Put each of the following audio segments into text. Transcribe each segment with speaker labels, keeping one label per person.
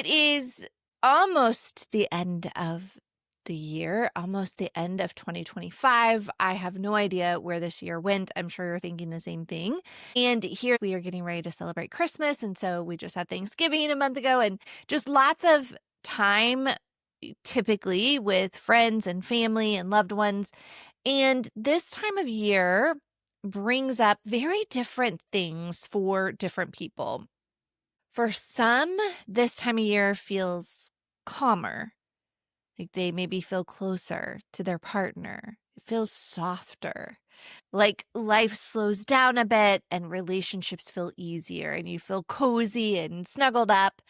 Speaker 1: It is almost the end of the year, almost the end of 2025. I have no idea where this year went. I'm sure you're thinking the same thing. And here we are getting ready to celebrate Christmas. And so we just had Thanksgiving a month ago and just lots of time typically with friends and family and loved ones. And this time of year brings up very different things for different people. For some, this time of year feels calmer, like they maybe feel closer to their partner. It feels softer, like life slows down a bit and relationships feel easier and you feel cozy and snuggled up.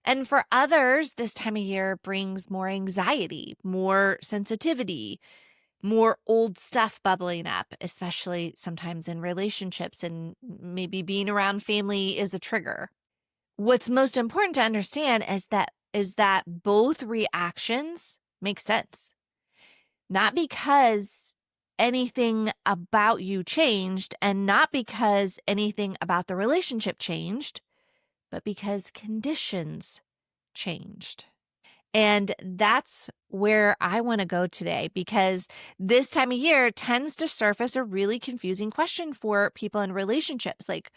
Speaker 1: And for others, this time of year brings more anxiety, more sensitivity, more old stuff bubbling up, especially sometimes in relationships, and maybe being around family is a trigger. What's most important to understand is that both reactions make sense. Not because anything about you changed and not because anything about the relationship changed, but because conditions changed. And that's where I want to go today, because this time of year tends to surface a really confusing question for people in relationships. Like,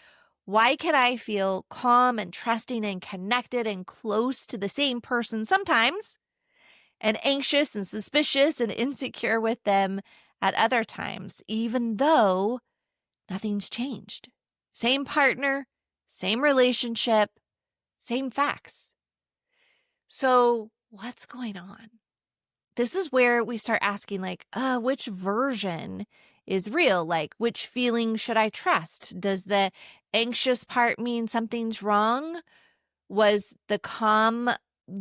Speaker 1: why can I feel calm and trusting and connected and close to the same person sometimes, and anxious and suspicious and insecure with them at other times, even though nothing's changed? Same partner, same relationship, same facts. So what's going on? This is where we start asking, like, which version is real? Like, which feeling should I trust? Does the anxious part mean something's wrong? Was the calm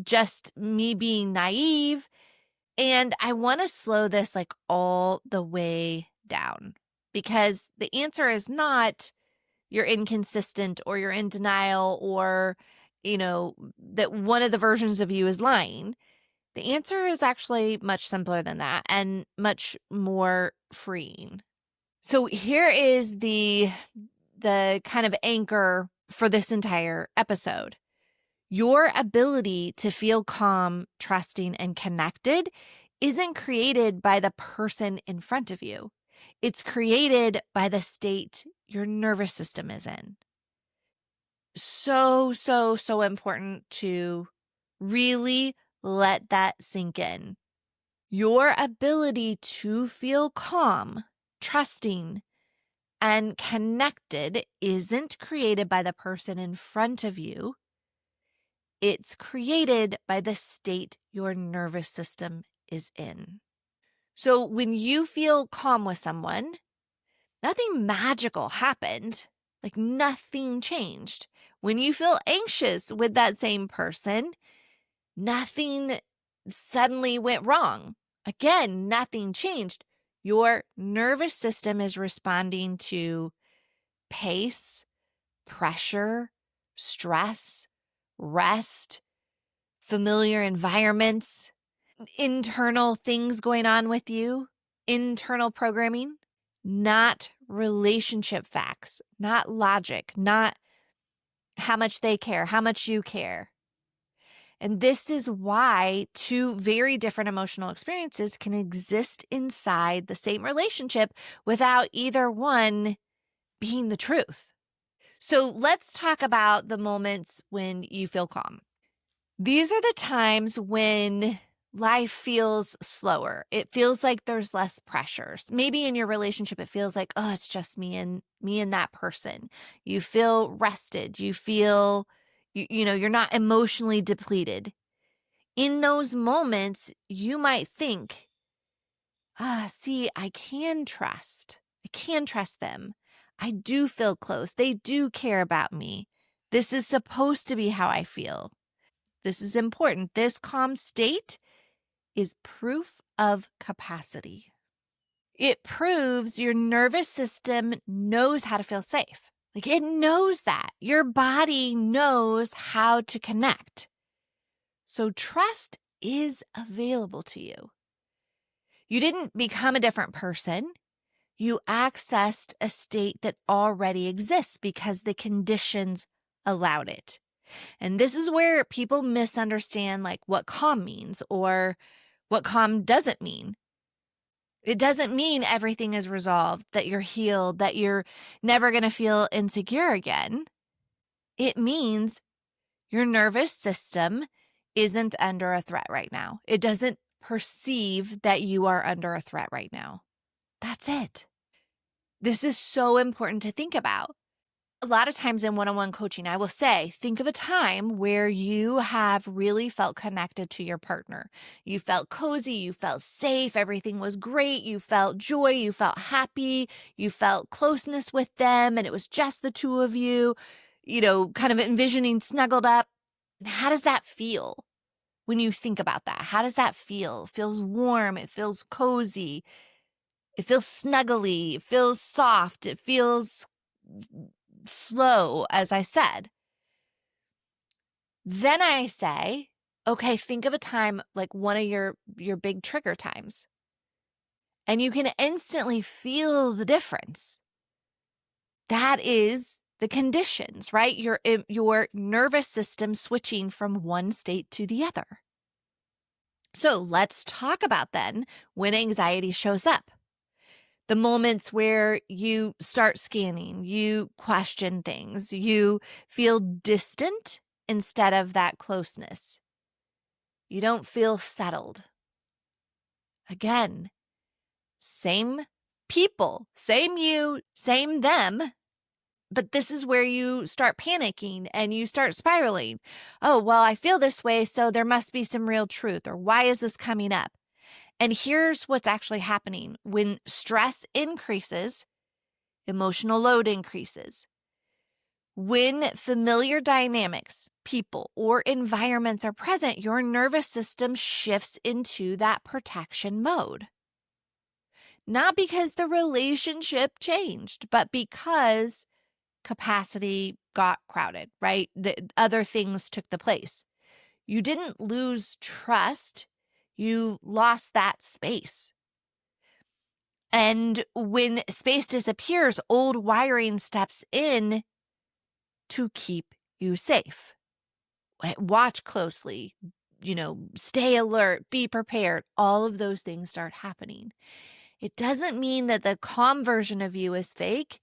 Speaker 1: just me being naive? And I want to slow this like all the way down, because the answer is not you're inconsistent or you're in denial or, that one of the versions of you is lying. The answer is actually much simpler than that and much more freeing. So here is the kind of anchor for this entire episode. Your ability to feel calm, trusting, and connected isn't created by the person in front of you. It's created by the state your nervous system is in. So important to really let that sink in. Your ability to feel calm, trusting, and connected isn't created by the person in front of you. It's created by the state your nervous system is in. So when you feel calm with someone, nothing magical happened. Like nothing changed. When you feel anxious with that same person, nothing suddenly went wrong. Again, nothing changed. Your nervous system is responding to pace, pressure, stress, rest, familiar environments, internal things going on with you, internal programming, not relationship facts, not logic, not how much they care, how much you care. And this is why two very different emotional experiences can exist inside the same relationship without either one being the truth. So let's talk about the moments when you feel calm. These are the times when life feels slower. It feels like there's less pressures. Maybe in your relationship, it feels like, oh, it's just me and that person. You feel rested. You feel, you're not emotionally depleted. In those moments, you might think, see, I can trust them. I do feel close. They do care about me. This is supposed to be how I feel. This is important. This calm state is proof of capacity. It proves your nervous system knows how to feel safe. Like it knows that. Your body knows how to connect. So trust is available to you. You didn't become a different person. You accessed a state that already exists because the conditions allowed it. And this is where people misunderstand like what calm means or what calm doesn't mean. It doesn't mean everything is resolved, that you're healed, that you're never going to feel insecure again. It means your nervous system isn't under a threat right now. It doesn't perceive that you are under a threat right now. That's it. This is so important to think about. A lot of times in one-on-one coaching, I will say, think of a time where you have really felt connected to your partner. You felt cozy, you felt safe, everything was great, you felt joy, you felt happy, you felt closeness with them, and it was just the two of you, kind of envisioning snuggled up. And how does that feel when you think about that? How does that feel? It feels warm, it feels cozy, it feels snuggly, it feels soft, it feels slow, as I said. Then I say, okay, think of a time like one of your big trigger times. And you can instantly feel the difference. That is the conditions, right? Your nervous system switching from one state to the other. So let's talk about then when anxiety shows up. The moments where you start scanning, you question things, you feel distant instead of that closeness. You don't feel settled. Again, same people, same you, same them. But this is where you start panicking and you start spiraling. Oh, well, I feel this way, so there must be some real truth. Or why is this coming up? And here's what's actually happening. When stress increases, emotional load increases. When familiar dynamics, people, or environments are present, your nervous system shifts into that protection mode. Not because the relationship changed, but because capacity got crowded, right? The other things took the place. You didn't lose trust, you lost that space. And when space disappears, old wiring steps in to keep you safe. Watch closely, stay alert, be prepared. All of those things start happening. It doesn't mean that the calm version of you is fake.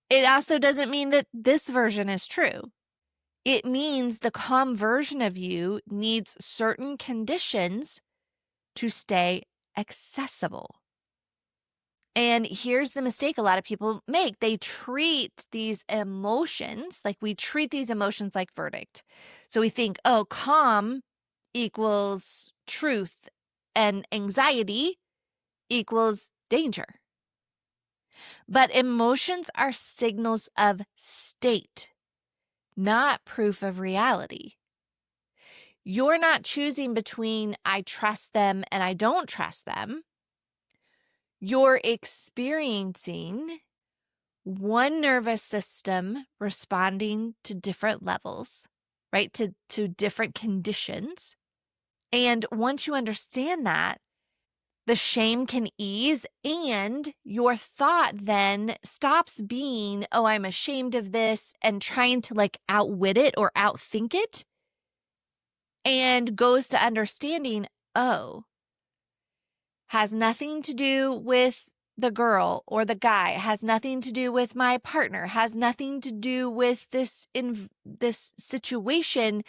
Speaker 1: It also doesn't mean that this version is true. It means the calm version of you needs certain conditions to stay accessible. And here's the mistake a lot of people make. They treat these emotions, we treat these emotions like verdict. So we think, oh, calm equals truth and anxiety equals danger. But emotions are signals of state, not proof of reality. You're not choosing between I trust them and I don't trust them. You're experiencing one nervous system responding to different levels, right? To different conditions. And once you understand that, the shame can ease and your thought then stops being, oh, I'm ashamed of this and trying to outwit it or outthink it, and goes to understanding, oh, has nothing to do with the girl or the guy, has nothing to do with my partner, has nothing to do with this situation.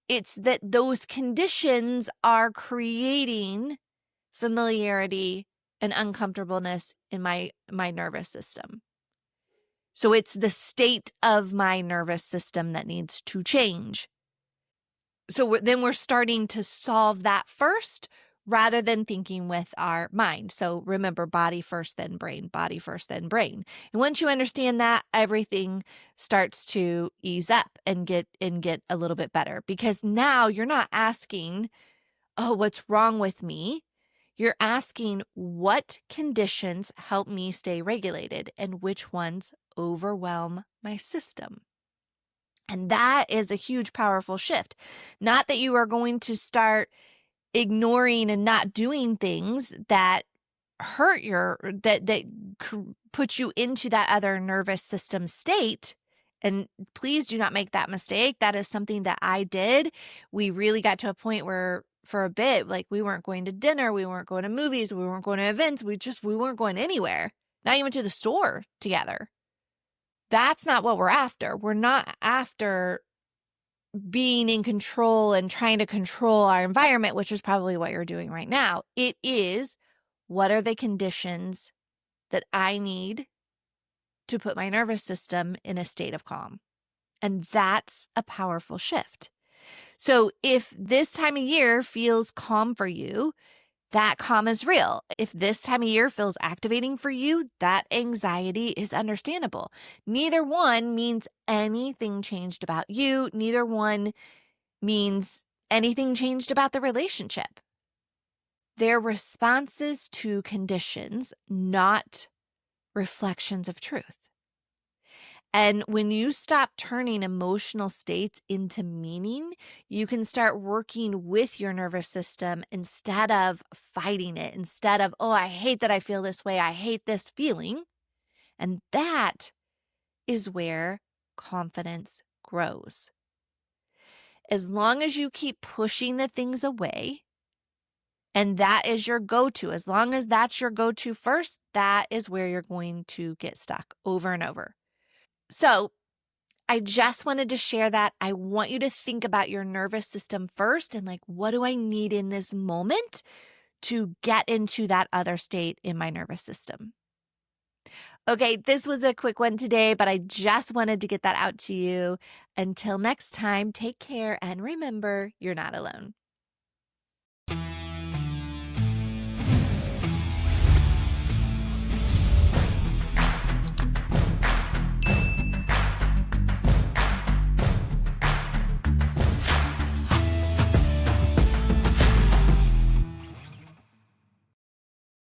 Speaker 1: It's that those conditions are creating familiarity and uncomfortableness in my nervous system. So it's the state of my nervous system that needs to change. So then we're starting to solve that first rather than thinking with our mind. So remember, body first, then brain, body first, then brain. And once you understand that, everything starts to ease up and get a little bit better, because now you're not asking, oh, what's wrong with me? You're asking, what conditions help me stay regulated and which ones overwhelm my system? And that is a huge, powerful shift. Not that you are going to start ignoring and not doing things that hurt that put you into that other nervous system state And please do not make that mistake. That is something that I did. We really got to a point where for a bit, like we weren't going to dinner, we weren't going to movies, we weren't going to events, we weren't going anywhere, not even to the store together. That's not what we're after. We're not after being in control and trying to control our environment, which is probably what you're doing right now. It is, what are the conditions that I need to put my nervous system in a state of calm? And that's a powerful shift. So if this time of year feels calm for you, that calm is real. If this time of year feels activating for you, that anxiety is understandable. Neither one means anything changed about you. Neither one means anything changed about the relationship. They're responses to conditions, not reflections of truth. And when you stop turning emotional states into meaning, you can start working with your nervous system instead of fighting it, instead of, oh, I hate that I feel this way. I hate this feeling. And that is where confidence grows. As long as you keep pushing the things away, and that is your go-to, as long as that's your go-to first, that is where you're going to get stuck over and over. So I just wanted to share that. I want you to think about your nervous system first and like, what do I need in this moment to get into that other state in my nervous system? Okay, this was a quick one today, but I just wanted to get that out to you. Until next time, take care and remember, you're not alone.